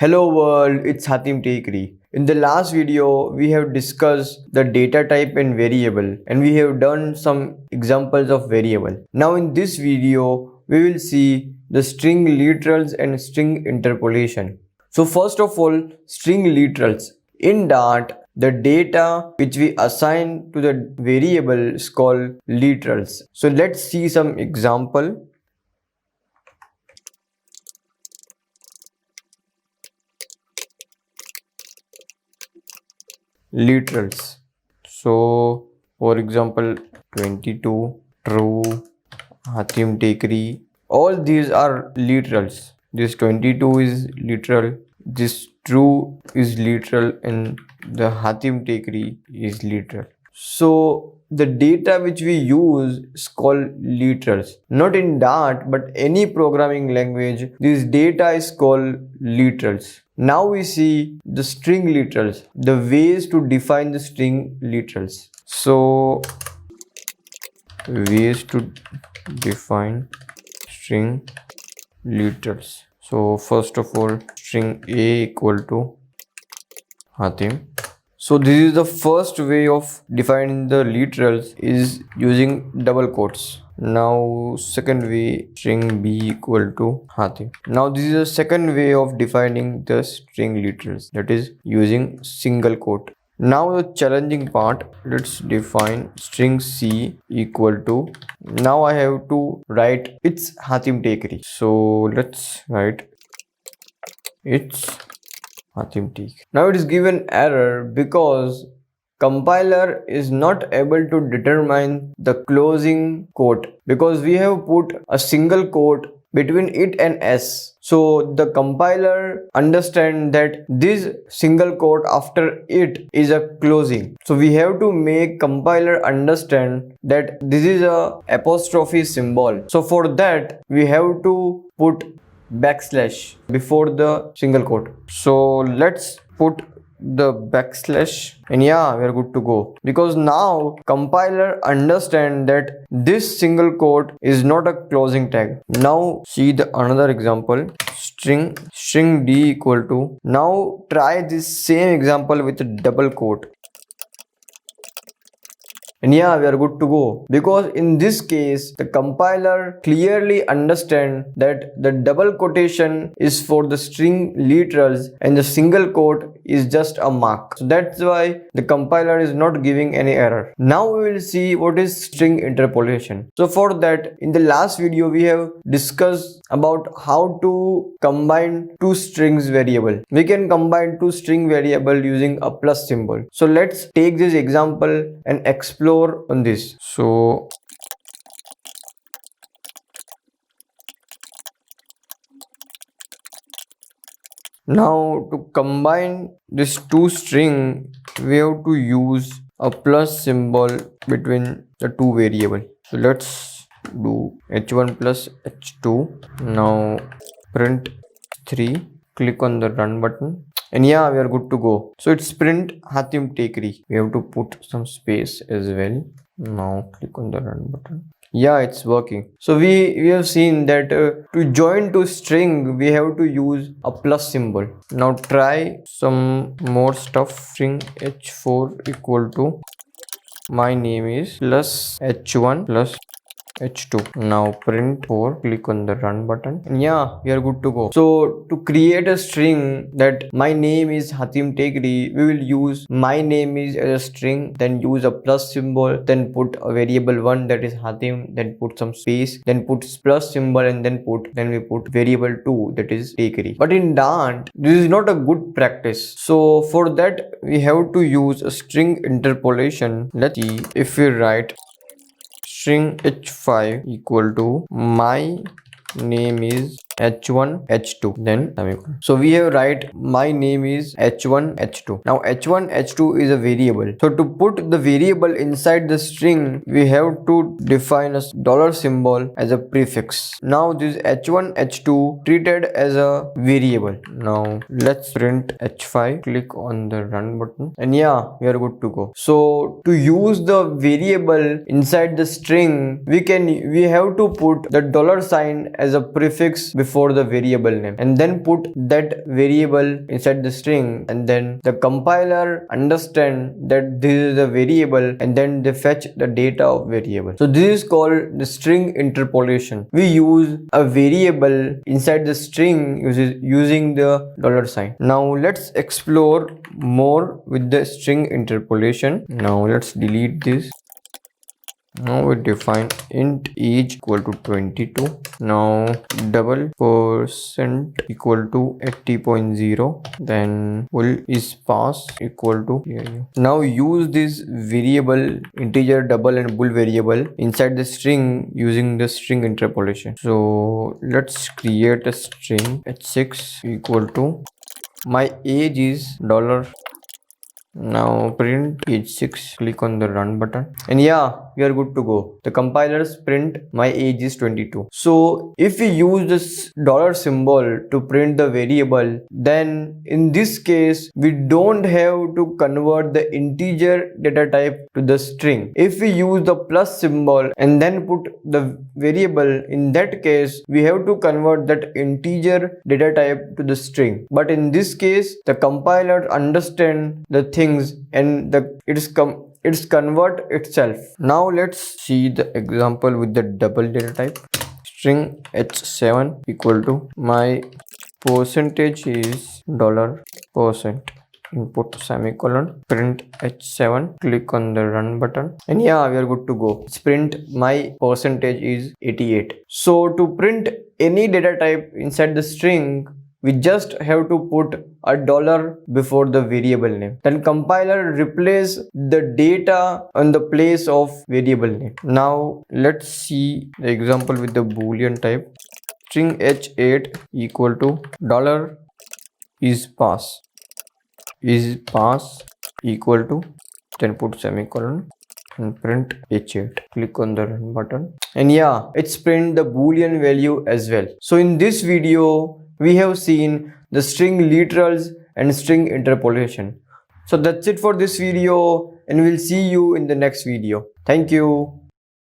Hello world, it's Hatim Tekri. In the last video, we have discussed the data type and variable and we have done some examples of variable. Now in this video, we will see the string literals and string interpolation. So first of all, string literals. In Dart, the data which we assign to the variable is called literals. So let's see some example. Literals. So for example 22, true, Hatim Tekri, all these are literals. This 22 is literal, this true is literal, and the Hatim Tekri is literal. So the data which we use is called literals. Not in Dart, but any programming language, this data is called literals. Now we see the string literals, the ways to define the string literals. So ways to define string literals. So first of all, string A equal to Hatim. So this is the first way of defining the literals is using double quotes. Now second way, string B equal to Hatim. Now this is the second way of defining the string literals, that is using single quote. Now the challenging part, let's define string C equal to, now I have to write it's Hatim Tekri. So let's write it's Hatim Tekri. Now it is given error because compiler is not able to determine the closing quote because we have put a single quote between it and S. So the compiler understands that this single quote after it is a closing. So we have to make compiler understand that this is a apostrophe symbol. So for that we have to put backslash before the single quote. So let's put the backslash and yeah, we are good to go, because now compiler understand that this single quote is not a closing tag. Now see the another example, string D equal to, now try this same example with a double quote. And yeah, we are good to go, because in this case the compiler clearly understands that the double quotation is for the string literals and the single quote is just a mark. So that's why the compiler is not giving any error. Now we will see what is string interpolation. So for that, in the last video we have discussed about how to combine two strings variable. We can combine two string variable using a plus symbol. So let's take this example and explore on this. So now to combine this two string, we have to use a plus symbol between the two variable. So let's do h1 plus h2. Now print 3, click on the run button. And yeah, we are good to go. So it's print Hatim Tekri. We have to put some space as well. Now click on the run button. Yeah, it's working. So we have seen that to join to string, we have to use a plus symbol. Now try some more stuff. String h4 equal to, my name is, plus h1 plus h2. Now print 4, click on the run button, and yeah, we are good to go. So to create a string that my name is Hatim Tekri, we will use my name is as a string, then use a plus symbol, then put a variable 1 that is Hatim, then put some space, then put plus symbol, and then we put variable 2 that is Tekri. But in Dart, this is not a good practice. So for that we have to use a string interpolation. Let's see if we write string h5 equal to my name is h1 h2, then semicolon. So we have write my name is h1 h2. Now h1 h2 is a variable. So to put the variable inside the string, we have to define a dollar symbol as a prefix. Now this h1 h2 treated as a variable. Now let's print h5, click on the run button, and yeah, we are good to go. So to use the variable inside the string, we have to put the dollar sign as a prefix before before the variable name, and then put that variable inside the string, and then the compiler understand that this is the variable, and then they fetch the data of variable. So this is called the string interpolation. We use a variable inside the string using the $sign. Now let's explore more with the string interpolation. Now let's delete this. Now we define int age equal to 22. Now double percent equal to 80.0. Then full is pass equal to. Now use this variable integer double and bool variable inside the string using the string interpolation. So let's create a string h6 equal to my age is dollar. Now print age 6, click on the run button, and yeah, we are good to go. The compilers print my age is 22. So if we use this dollar symbol to print the variable, then in this case we don't have to convert the integer data type to the string. If we use the plus symbol and then put the variable, in that case we have to convert that integer data type to the string. But in this case the compiler understand the things and it's convert itself. Now let's see the example with the double data type. String h7 equal to my percentage is $%, input semicolon, print h7, click on the run button, and yeah, we are good to go. Let's print my percentage is 88. So to print any data type inside the string, we just have to put a dollar before the variable name. Then compiler replace the data on the place of variable name. Now let's see the example with the boolean type. String h8 equal to dollar is pass equal to, then put semicolon and print h8, click on the run button, and yeah, it's print the boolean value as well. So in this video we have seen the string literals and string interpolation. So that's it for this video, and we'll see you in the next video. Thank you.